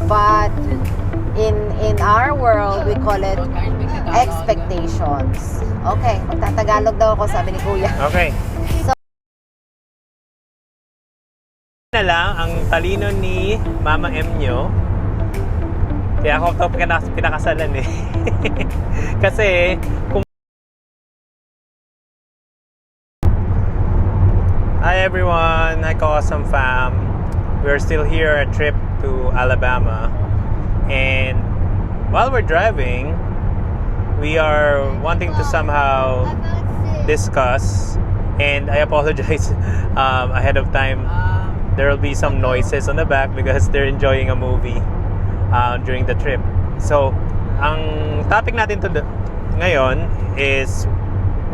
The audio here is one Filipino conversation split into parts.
But in our world, we call it expectations. Okay, magtatagalog daw ako, sabi ni Kuya. Okay. So, Na lang ang talino ni Mama M nyo. Kaya ako ito pinakasalan eh. Kasi kung Hi everyone, hi Awesome Fam. We're still here a trip to Alabama, and while we're driving, we are wanting to somehow discuss, and I apologize ahead of time. There will be some noises on the back because they're enjoying a movie during the trip. So, ang topic natin ngayon is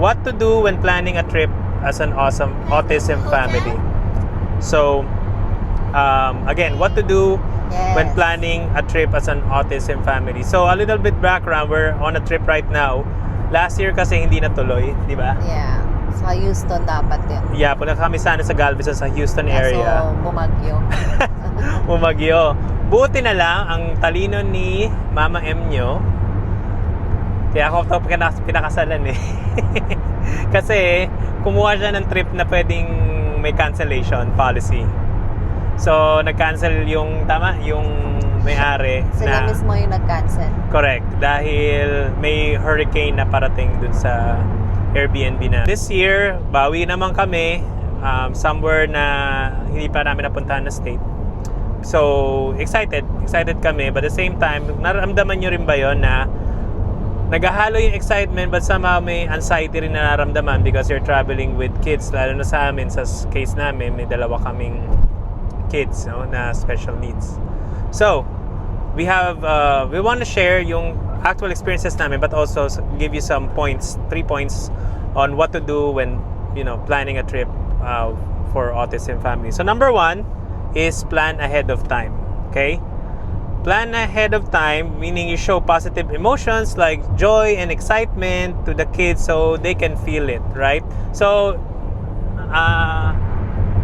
what to do when planning a trip as an awesome autism family. So, again, what to do when planning a trip as an autism family. So, a little bit background, we're on a trip right now. Last year kasi hindi natuloy, di ba? yeah. Sa Houston dapat yun. Yeah, punta kami sana sa Galveston, sa Houston area. So, bumagyo. Bumagyo. Buti na lang ang talino ni Mama M nyo. Kaya ako ito pinakasalan eh. Kasi kumuha siya ng trip na pwedeng may cancellation policy. So, nag-cancel yung may-ari Sila na mismo yung nag-cancel. correct. Dahil may hurricane na parating dun sa Airbnb na. This year, bawi naman kami somewhere na hindi pa namin napuntahan na state. So, excited kami. But at the same time, nararamdaman nyo rin ba yun na naghahalo yung excitement but somehow may anxiety rin na nararamdaman because you're traveling with kids. Lalo na sa amin, sa case namin, may dalawa kaming kids, no, na special needs. So, we want to share yung actual experiences namin but also give you some points, 3 points on what to do when, planning a trip for autism family. So, number 1 is plan ahead of time. Okay? Plan ahead of time, meaning you show positive emotions like joy and excitement to the kids so they can feel it, right? So,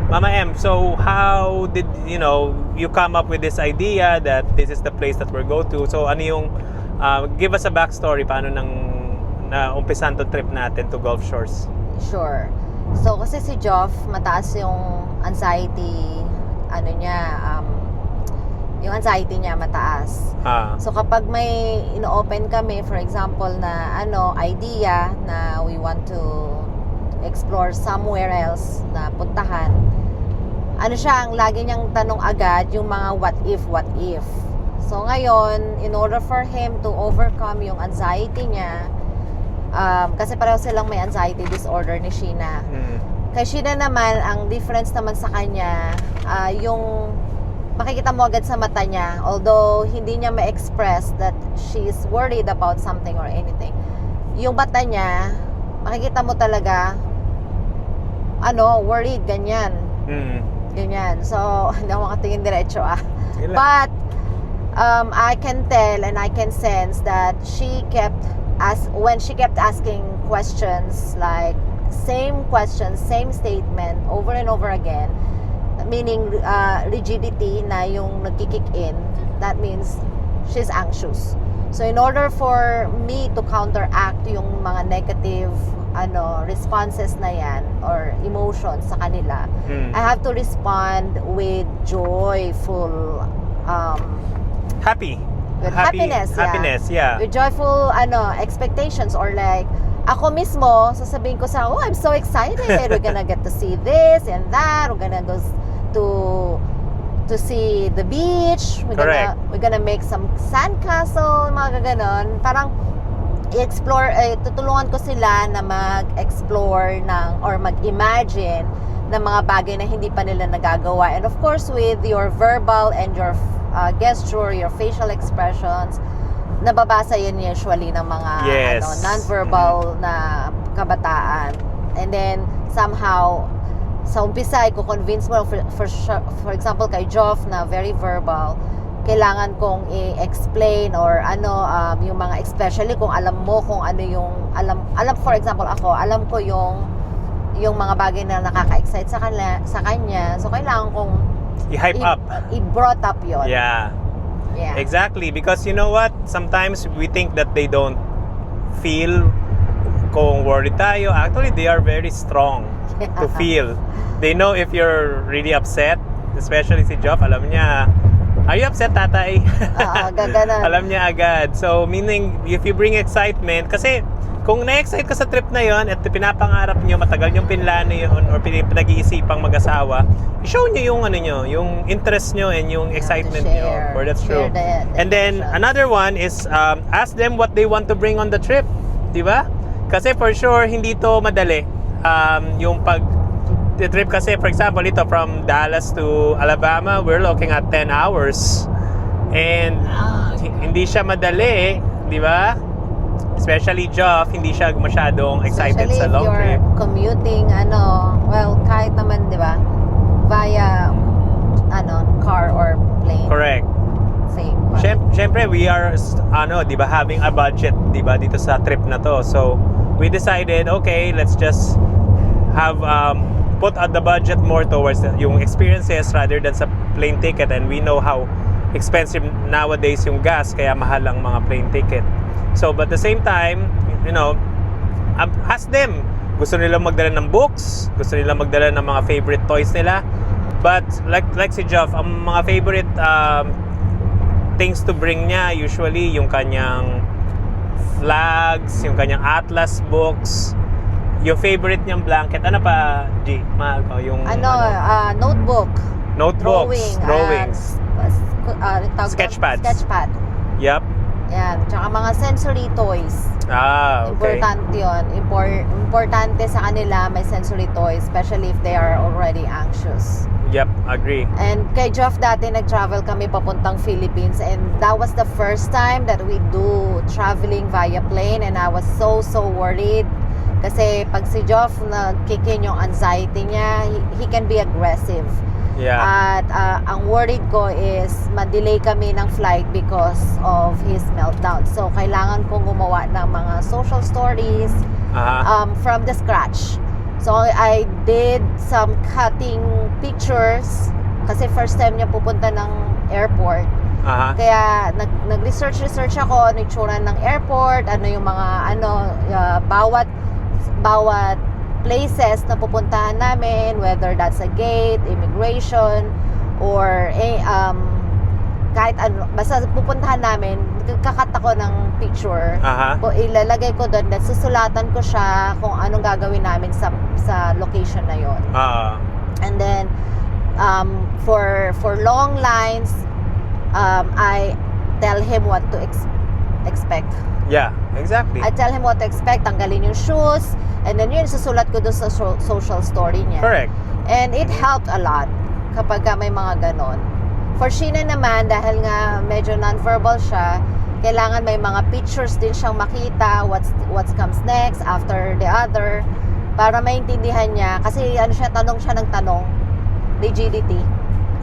Mama M, so how did, you come up with this idea that this is the place that we're go to? So, ano yung, give us a backstory, paano umpisan to trip natin to Gulf Shores? Sure. So, kasi si Joff, mataas yung anxiety, yung anxiety niya mataas. So, kapag may ino-open kami, for example, na idea na we want to explore somewhere else na puntahan, ang lagi niyang tanong agad, yung mga what if. So, ngayon, in order for him to overcome yung anxiety niya, kasi pareho silang may anxiety disorder ni Sheena. Kay Sheena naman, ang difference naman sa kanya, yung makikita mo agad sa mata niya, although hindi niya ma-express that she's worried about something or anything. Yung mata niya, makikita mo talaga, worried, ganyan. Ganyan. So, hindi ako makatingin diretso But, I can tell and I can sense that when she kept asking questions, like, same question, same statement, over and over again, meaning rigidity na yung nagkikick in, that means she's anxious. So in order for me to counteract yung mga negative responses na yan or emotions sa kanila, I have to respond with joyful happiness, yeah. With joyful expectations, or like ako mismo, sasabihin ko sa, I'm so excited. We're gonna get to see this and that. We're gonna go to see the beach. We're gonna make some sandcastle, mga gaganon. Parang i-explore, tutulungan ko sila na mag-explore or mag-imagine ng mga bagay na hindi pa nila nagagawa. And of course, with your verbal and your gesture, your facial expressions, nababasa yun usually ng mga non-verbal na kabataan. And then somehow sa umpisa i-convince mo for example kay Joff na very verbal, kailangan kong i-explain or yung mga, especially kung alam mo kung ano yung alam for example ako, alam ko yung mga bagay na nakaka-excite sa kanya, so kailangan kong i-hype up, i-brought up yun. Yeah. Exactly, because you know what? Sometimes we think that they don't feel kung worried tayo. Actually, they are very strong to feel. They know if you're really upset, especially si Joff, alam niya, are you upset, tatay? Gaganon. Alam niya agad. So, meaning, if you bring excitement, kasi kung na-excite ka sa trip na yon at pinapangarap niyo, matagal niyong pinlano yun or pinag-iisipang mag-asawa, i-show niyo yung ano niyo, yung interest niyo and yung excitement niyo. Or that's true. And then, another one is, ask them what they want to bring on the trip. Di ba? Kasi for sure, hindi to madali. Yung trip kasi, for example, ito from Dallas to Alabama, we're looking at 10 hours. And hindi siya madali, di ba? Especially Joff, hindi siya masyadong excited sa long trip. Especially if you're commuting, well, kahit naman, di ba, via, car or plane. Correct. Same. Siyempre, we are, di ba, having a budget, di ba, dito sa trip na to. So, we decided, okay, let's just have, put the budget more towards yung experiences rather than sa plane ticket. And we know how expensive nowadays yung gas, kaya mahal ang mga plane ticket. So, but at the same time, ask them. Gusto nila magdala ng books, gusto nila magdala ng mga favorite toys nila. But like si Joff, ang mga favorite things to bring niya usually yung kanyang flags, yung kanyang atlas books, yung favorite niyang blanket. Ano pa, G? Yung Notebook. Notebooks, drawings. Sketchpads. Sketchpad. Yep. Yan. Tsaka mga sensory toys. Okay. Importante yun. Importante sa kanila may sensory toys, especially if they are already anxious. Yep, agree. And kay Joff dati nag-travel kami papuntang Philippines, and that was the first time that we do traveling via plane, and I was so worried. Kasi pag si Joff nag-kick in yung anxiety niya, he can be aggressive. Yeah. At ang worried ko is ma-delay kami ng flight because of his meltdown. So kailangan kong gumawa ng mga social stories from the scratch. So I did some cutting pictures kasi first time niya pupunta ng airport. Kaya nag-research ako ano yung tsura ng airport, ano yung mga bawat places na pupuntahan namin, whether that's a gate, immigration, or kahit ano, basta pupuntahan namin, kakat ako ng picture. Ilalagay ko doon, susulatan ko siya kung anong gagawin namin sa location na yon. And then, for long lines, I tell him what to expect. Yeah, exactly. I tell him what to expect, tanggalin yung shoes, and then yun, susulat ko doon sa social story niya. Correct. And it helped a lot kapag may mga ganon. For Sheena naman, dahil nga medyo non-verbal siya, kailangan may mga pictures din siyang makita, what comes next, after the other, para maintindihan niya. Kasi tanong siya ng tanong, rigidity.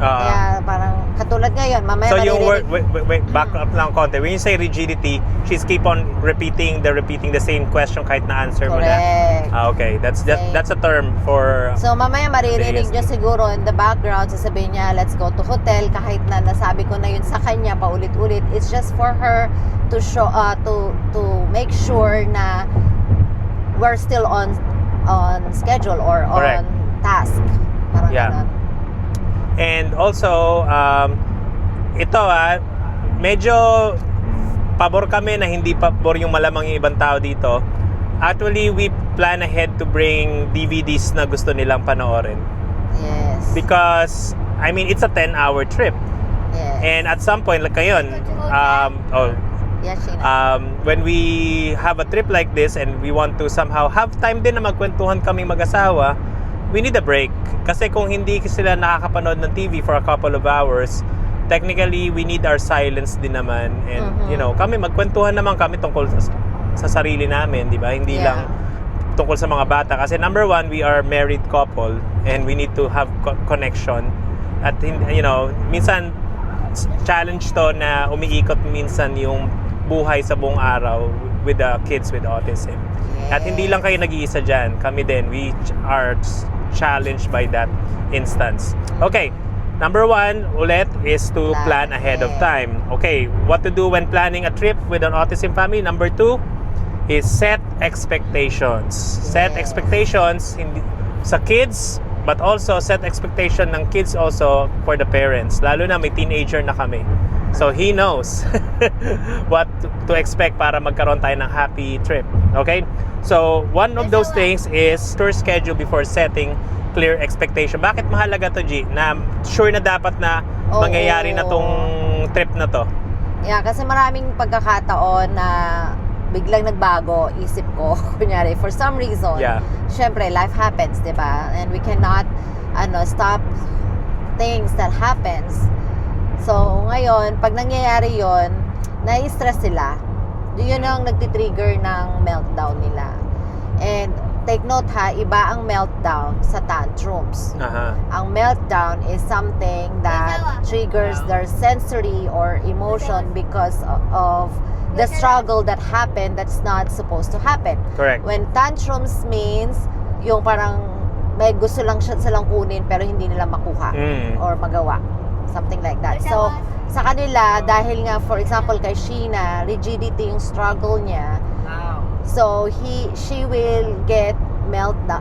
Kaya parang katulad ngayon, mamaya so yung word, maririnig. wait, back up lang konti. When you say rigidity, she's keep on repeating the same question kahit na answer mo na. Correct. Okay, that's a term for So mamaya maririnig niyo siguro in the background, sasabihin niya, let's go to hotel, kahit na nasabi ko na yun sa kanya paulit-ulit. It's just for her to show to make sure na we're still on schedule or Correct. on task. Parang ganon. And also, ito medyo pabor kami na hindi pabor yung malamang yung ibang tao dito. Actually, we plan ahead to bring DVDs na gusto nilang panoorin. Yes. Because, I mean, it's a 10-hour trip. Yes. And at some point, like ngayon, Yes, Sheena. when we have a trip like this and we want to somehow have time din na magkwentuhan kaming mag-asawa, we need a break. Kasi kung hindi sila nakakapanood ng TV for a couple of hours, technically, we need our silence din naman. And, kami, magkwentuhan naman kami tungkol sa sarili namin, di ba? Hindi lang tungkol sa mga bata. Kasi number one, we are married couple and we need to have connection. At, minsan, challenge to na umiikot minsan yung buhay sa buong araw with the kids with autism. At hindi lang kayo nag-iisa dyan. Kami din, we are challenged by that instance. Okay, Number one, ulit, is to plan ahead of time. Okay, what to do when planning a trip with an autism family? Number two is set expectations. Set Yes. expectations hindi, sa kids, but also set expectation ng kids also for the parents. Lalo na may teenager na kami. So he knows what to expect para magkaroon tayo ng happy trip. Okay? So one of those things is tour schedule before setting clear expectation. Bakit mahalaga to, G? Na sure na dapat na Oo. mangyayari na tong trip na to. Yeah, kasi maraming pagkakataon na biglang nagbago isip ko. Kunyari, for some reason, Yeah. syempre, life happens, di ba? And we cannot stop things that happens. So, ngayon, pag nangyayari yon, nai-stress sila. Yun ang nagtitrigger ng meltdown nila. And take note ha, iba ang meltdown sa tantrums. Aha. Ang meltdown is something that triggers their sensory or emotion because of the struggle that happened that's not supposed to happen. Correct. When tantrums means yung parang may gusto lang silang kunin pero hindi nila makuha or magawa. Something like that. So, sa kanila, dahil nga, for example, kay Sheena, rigidity yung struggle niya. So, she will get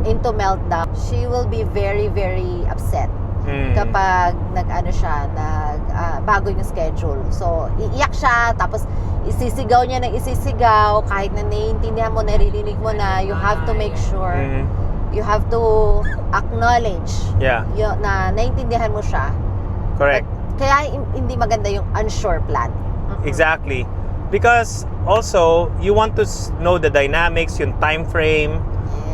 into meltdown. She will be very, very upset kapag bago yung schedule. So, iiyak siya, tapos isisigaw niya ng isisigaw, kahit na naiintindihan mo, naririnig mo na, you have to make sure, you have to acknowledge na naiintindihan mo siya. Correct. Kaya hindi maganda yung unsure plan. Exactly. Because also, you want to know the dynamics, yung time frame,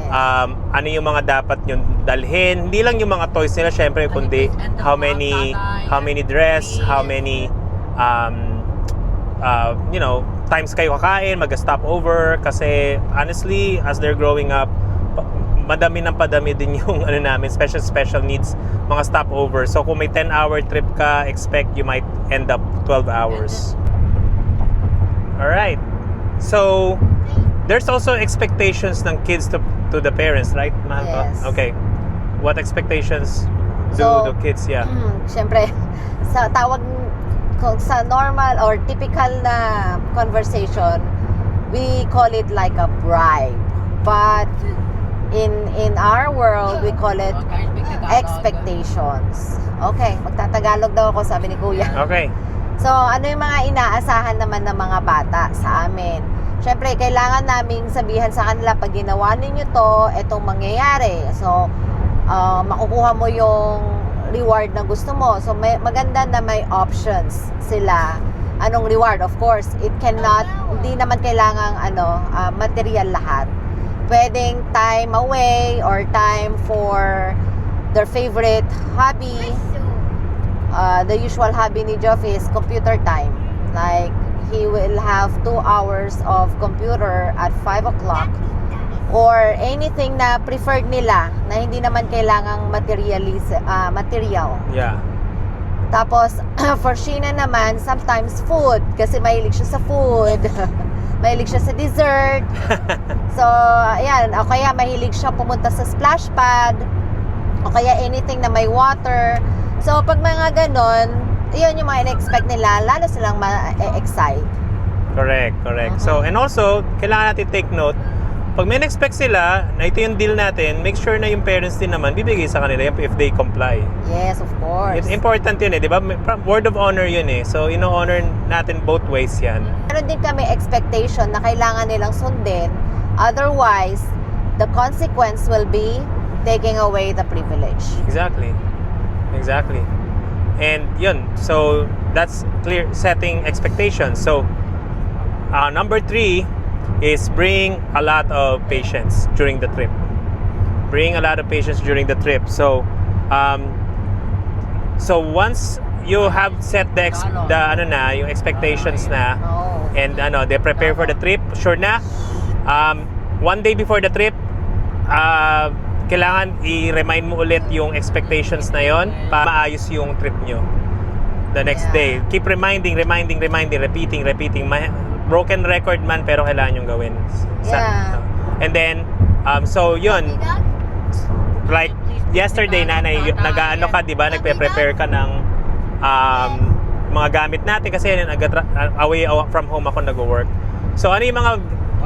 Yes. ano yung mga dapat yung dalhin. Hindi lang yung mga toys nila, syempre, kundi how many dress, how many, times kayo kakain, mag-stop over. Kasi, honestly, as they're growing up, madami ng padami din yung namin, special needs, mga stopover. So, kung may 10-hour trip ka, expect you might end up 12 hours. Alright. So, there's also expectations ng kids to the parents, right? Yes. Okay. What expectations do So, the kids? Yeah. Siyempre, sa normal or typical na conversation, we call it like a bribe. But in our world, we call it expectations. Okay, magtatagalog daw ako, sabi ni Kuya. Okay. So, ano yung mga inaasahan naman ng mga bata sa amin? Siyempre, kailangan naming sabihan sa kanila, pag ginawa ninyo to, etong mangyayari. So, makukuha mo yung reward na gusto mo. So, maganda na may options sila. Anong reward? Of course, it cannot, hindi naman kailangang material lahat. Pwedeng time away or time for their favorite hobby. The usual hobby ni Geoff is computer time. Like, he will have 2 hours of computer at 5 o'clock or anything na preferred nila na hindi naman kailangang material. Yeah. Tapos, for Sheena naman, sometimes food. Kasi mahilig siya sa food. Mahilig siya sa dessert. So, ayan. O kaya mahilig siya pumunta sa splash pad. O kaya anything na may water. So, pag mga ganon, yun yung mga in-expect nila, lalo silang ma-excite. Correct. So, and also, kailangan natin take note, pag may expect sila, na ito yung deal natin, make sure na yung parents din naman bibigay sa kanila if they comply. Yes, of course. It's important yun di ba? Word of honor yun So, honor natin both ways yan. Meron din kami expectation na kailangan nilang sundin. Otherwise, the consequence will be taking away the privilege. Exactly. And yun, so that's clear, setting expectations. So, number 3 is bring a lot of patience during the trip. So once you have set yung expectations na, and they prepare for the trip, sure na, one day before the trip, kailangan i-remind mo ulit yung expectations na yon para maayos yung trip nyo the next day. Keep reminding, repeating. Broken record man, pero kailangan yung gawin. And then, so yun, like yesterday nanay, nag-ano ka, 'di ba? Nagpe-prepare ka ng mga gamit natin kasi away from home ako nag-work. So ano yung mga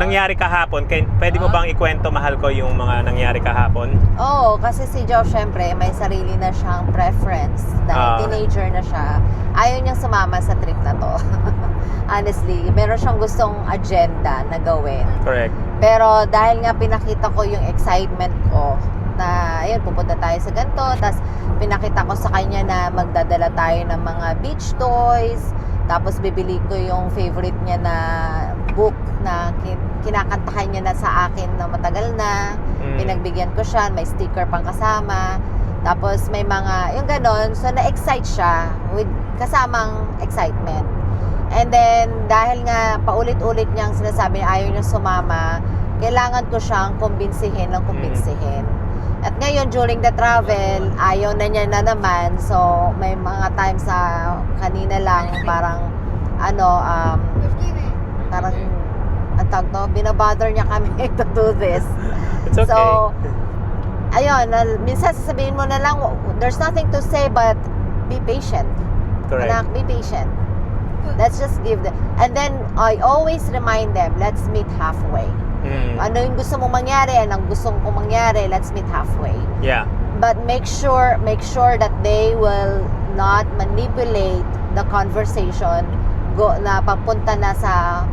nangyari kahapon? Pwede mo bang ikwento, mahal ko, yung mga nangyari kahapon? Oo, kasi si Joe syempre may sarili na siyang preference dahil teenager na siya. Ayaw niyang sumama sa trip na to. Honestly, meron siyang gustong agenda na gawin. Correct. Pero dahil nga pinakita ko yung excitement ko na ayun, pupunta tayo sa ganito, tapos pinakita ko sa kanya na magdadala tayo ng mga beach toys, tapos bibili ko yung favorite niya na book na kinakantahan niya na sa akin na matagal na. Pinagbigyan ko siya, may sticker pang kasama. Tapos may mga, yung ganon, so na-excite siya with kasamang excitement. And then, dahil nga paulit-ulit niyang sinasabi na ayaw niya sumama, kailangan ko siyang kumbinsihin ng kumbinsihin. At ngayon, during the travel, ayaw na niya na naman. So, may mga times sa kanina lang, parang, parang, binabother niya kami to do this. It's okay. So, ayun, minsan sasabihin mo na lang, there's nothing to say but be patient. Correct. Anak, be patient. Let's just give them. And then, I always remind them, let's meet halfway. Ano yung gusto mong mangyari, anong gusto kong mangyari, let's meet halfway. Yeah. But make sure that they will not manipulate the conversation na papunta na sa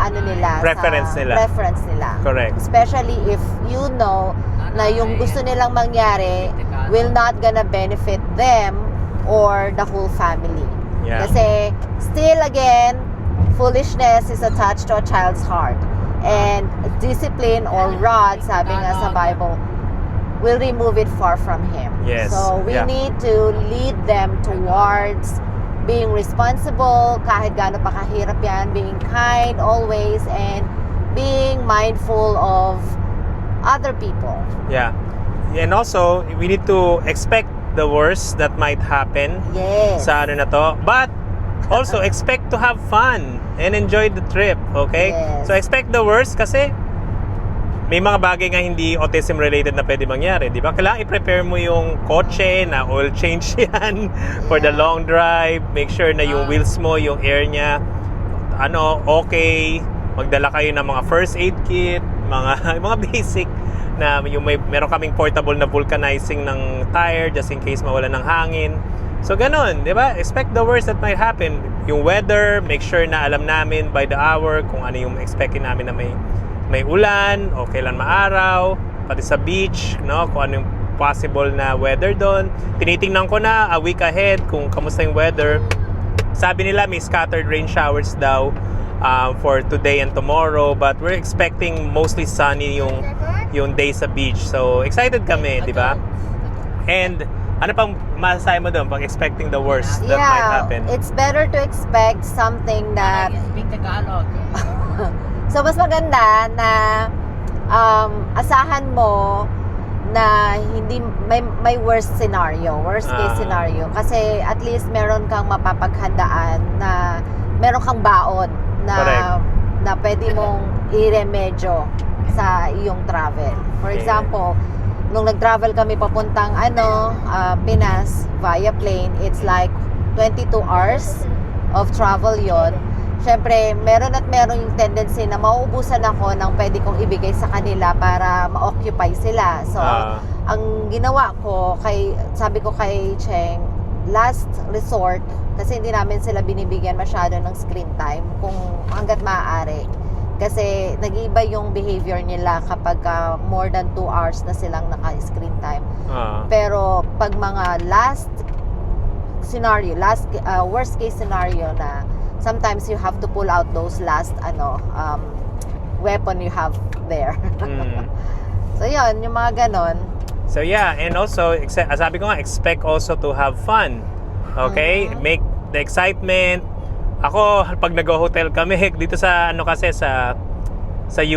ano nila, Preference sa nila. preference nila. Correct. Especially if you know na yung gusto nilang mangyari will not gonna benefit them or the whole family. Yeah. Kasi still again, foolishness is attached to a child's heart. And discipline or rod, sabi nga sa Bible, will remove it far from him. Yes. So we need to lead them towards being responsible, kahit gaano pa kahirap yan, being kind always, and being mindful of other people. Yeah. And also, we need to expect the worst that might happen Yes. sa ano na to. But also, expect to have fun and enjoy the trip, okay? Yes. So, expect the worst kasi may mga bagay nga hindi autism related na pwede mangyari, di ba? Kailangan i-prepare mo yung kotse na oil change yan for the long drive. Make sure na yung wheels mo, yung air niya, okay. Magdala kayo ng mga first aid kit, mga basic na yung meron kaming portable na vulcanizing ng tire just in case mawala ng hangin. So ganun, di ba? Expect the worst that might happen. Yung weather, make sure na alam namin by the hour kung ano yung expectin namin na may ulan o kailan maaraw, pati sa beach, no? Kung ano yung possible na weather doon. Tinitingnan ko na a week ahead kung kamusta yung weather. Sabi nila may scattered rain showers daw for today and tomorrow, but we're expecting mostly sunny yung day sa beach. So excited kami, di ba? And ano pang masasabi mo doon pag expecting the worst that might happen? It's better to expect something that Speak Tagalog. so mas maganda na asahan mo na hindi may worst case scenario, kasi at least meron kang mapapaghandaan na meron kang baon na pwede mong i-remedyo sa iyong travel. For example, nung nag-travel kami papuntang Pinas via plane, it's like 22 hours of travel yon. Syempre, meron yung tendency na mauubusan ako ng pwede kong ibigay sa kanila para ma-occupy sila. So, ang ginawa ko, sabi ko kay Cheng, last resort, kasi hindi namin sila binibigyan masyado ng screen time kung hanggat maaari. Kasi nag-iiba yung behavior nila kapag more than 2 hours na silang naka-screen time. Pero pag mga worst case scenario na sometimes you have to pull out those last weapon you have there. So yun, yung mga ganon. So yeah, and also sabi ko nga, expect also to have fun. Okay? Make the excitement. Ako, pag nag-hotel kami dito sa kasi sa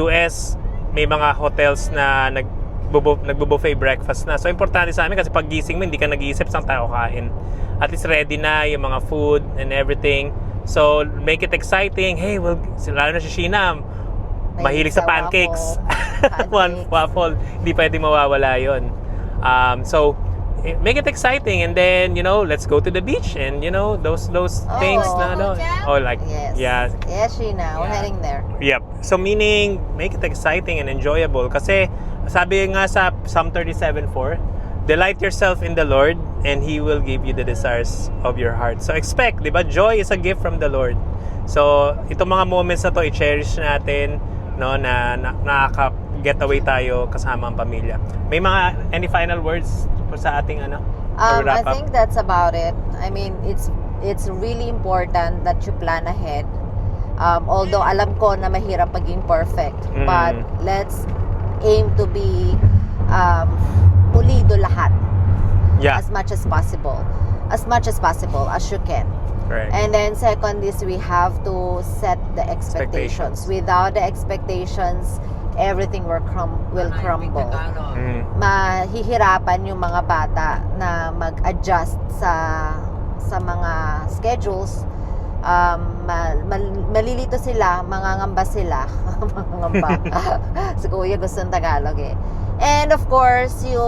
US, may mga hotels na nagbo-buffet breakfast na. So importante sa amin kasi pag gising mo, hindi ka nag-iisip saan tayo kain. At least ready na yung mga food and everything. So make it exciting. Hey, lalo na si Sheena, mahilig sa pancakes. One Pancakes. waffle, hindi pwede mawawala yon. So, make it exciting, and then, let's go to the beach, and, those things na, like, Yes. yeah, Yes, Sheena. We're Yeah. heading there. yep. So, meaning, make it exciting and enjoyable. Kasi, sabi nga sa Psalm 37:4, delight yourself in the Lord, and He will give you the desires of your heart. So, expect, di ba? Joy is a gift from the Lord. So, itong mga moments na to, i-cherish natin, no, na nakaka-get away tayo kasama ang pamilya. May any final words sa ating or I wrap up? think that's about it. I mean, it's really important that you plan ahead. Although alam ko na mahirap maging perfect, but let's aim to be pulido lahat Yeah, as much as possible as you can. correct. And then second is we have to set the expectations. Without the expectations, everything will crumble. Mahihirapan yung mga bata na mag-adjust sa mga schedules. Malilito sila, mangangamba sila. Mangangamba. Si Kuya gusto ng Tagalog eh. And of course, you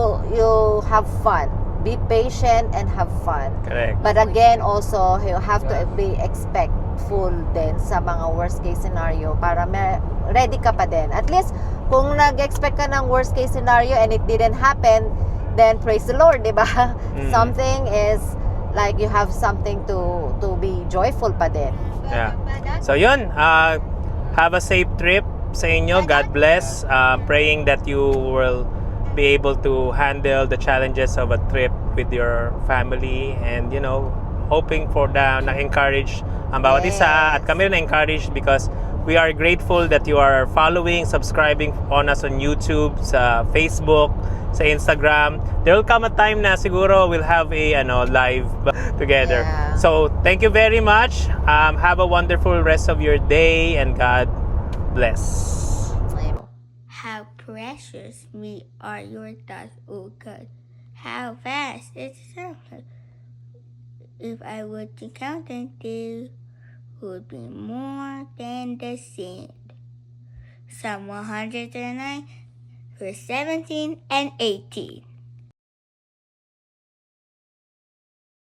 have fun. Be patient and have fun. Correct. But again, also, you have to be expectful din sa mga worst case scenario para ready ka pa din. At least, kung nag-expect ka ng worst case scenario and it didn't happen, then praise the Lord, di ba? Something is like you have something to be joyful pa din. Yeah. So yun, have a safe trip sa inyo. God bless. Praying that you will be able to handle the challenges of a trip with your family, and hoping for na-encourage ang bawat isa, at kami rin na-encourage because we are grateful that you are following, subscribing on us on YouTube, sa Facebook, sa Instagram. There will come a time na siguro we'll have a live together. Yeah. So thank you very much. Have a wonderful rest of your day, and God bless. How precious me are your thoughts, O God. How vast is the sum. If I were to count them, they would be more than the sand. Psalm 109, verse 17 and 18.